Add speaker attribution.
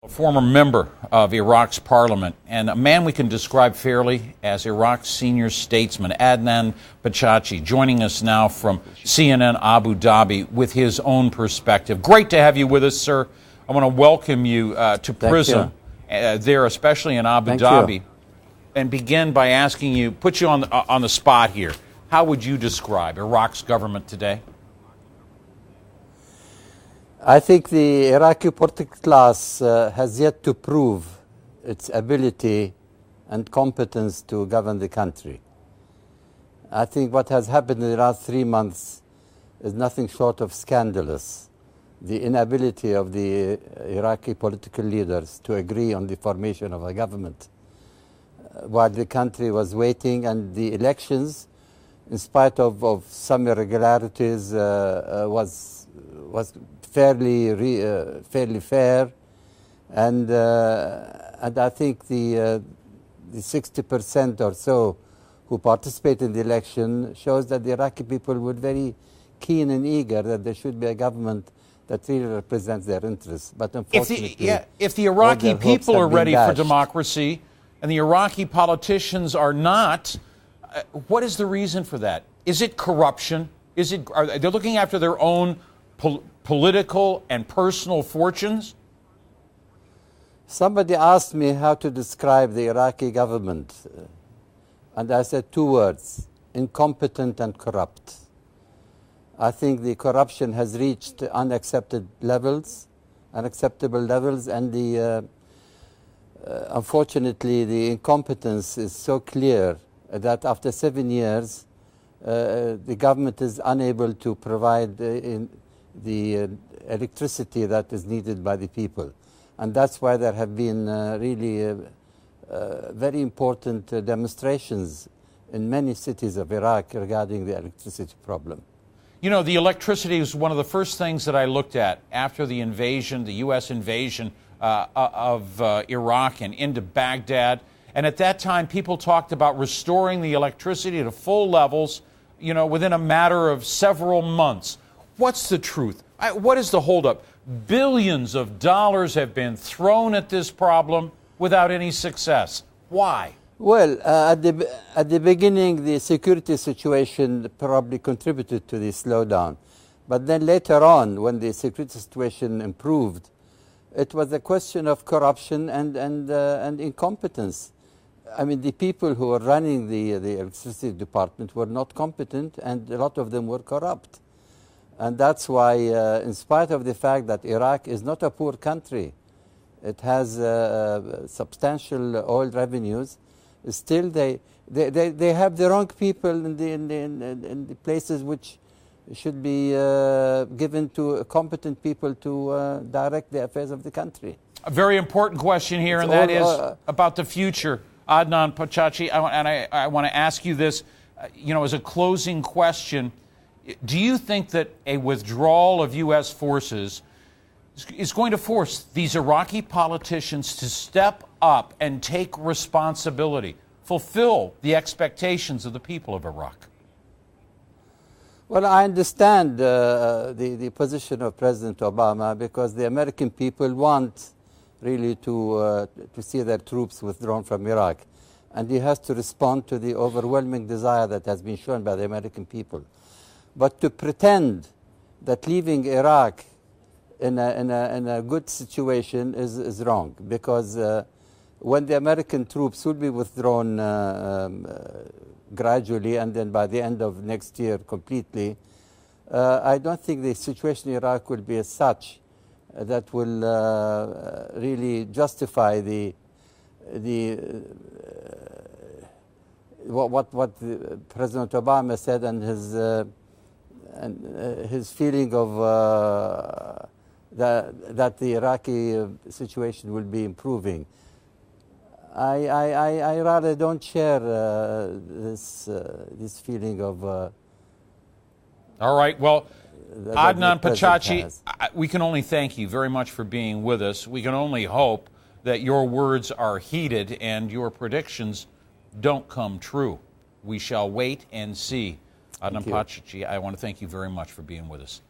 Speaker 1: A former member of Iraq's parliament and a man we can describe fairly as Iraq's senior statesman, Adnan Pachachi, joining us now from CNN Abu Dhabi with his own perspective. Great to have you with us, sir. I want to welcome you to PRISM there, especially in Abu Dhabi, and begin by asking you, put you on the spot here. How would you describe Iraq's government today?
Speaker 2: I think the Iraqi political class has yet to prove its ability and competence to govern the country. I think what has happened in the last 3 months is nothing short of scandalous. The inability of the Iraqi political leaders to agree on the formation of a government while the country was waiting, and the elections, in spite of some irregularities, was fairly fair, and I think the 60% or so who participated in the election shows that the Iraqi people were very keen and eager that there should be a government that really represents their interests. But unfortunately,
Speaker 1: if the Iraqi people are ready for democracy and the Iraqi politicians are not, what is the reason for that? Is it corruption? Are they looking after their own political and personal fortunes?
Speaker 2: Somebody asked me how to describe the Iraqi government, and I said 2 words: incompetent and corrupt. I think the corruption has reached unacceptable levels, and unfortunately the incompetence is so clear that after 7 years the government is unable to provide the electricity that is needed by the people. And that's why there have been really very important demonstrations in many cities of Iraq regarding the electricity problem.
Speaker 1: You know, the electricity was one of the first things that I looked at after the invasion, the U.S. invasion of Iraq and into Baghdad. And at that time, people talked about restoring the electricity to full levels, you know, within a matter of several months. What's the truth? What is the holdup? Billions of dollars have been thrown at this problem without any success. Why?
Speaker 2: Well, at the beginning, the security situation probably contributed to the slowdown. But then later on, when the security situation improved, it was a question of corruption and incompetence. I mean, the people who were running the electricity department were not competent, and a lot of them were corrupt. And that's why, in spite of the fact that Iraq is not a poor country, it has substantial oil revenues, still they have the wrong people in the places which should be given to competent people to direct the affairs of the country.
Speaker 1: A very important question here, and that is about the future. Adnan Pachachi, I want to ask you this, you know, as a closing question. Do you think that a withdrawal of U.S. forces is going to force these Iraqi politicians to step up and take responsibility, fulfill the expectations of the people of Iraq?
Speaker 2: Well, I understand the position of President Obama, because the American people want really to see their troops withdrawn from Iraq. And he has to respond to the overwhelming desire that has been shown by the American people. But to pretend that leaving Iraq in a good situation is wrong, because when the American troops will be withdrawn gradually and then by the end of next year completely, I don't think the situation in Iraq will be as such that will really justify what President Obama said and his feeling of that the Iraqi situation will be improving. I rather don't share this feeling of.
Speaker 1: All right. Well, Adnan Pachachi, we can only thank you very much for being with us. We can only hope that your words are heeded and your predictions don't come true. We shall wait and see. Adnan Pachachi, I want to thank you very much for being with us.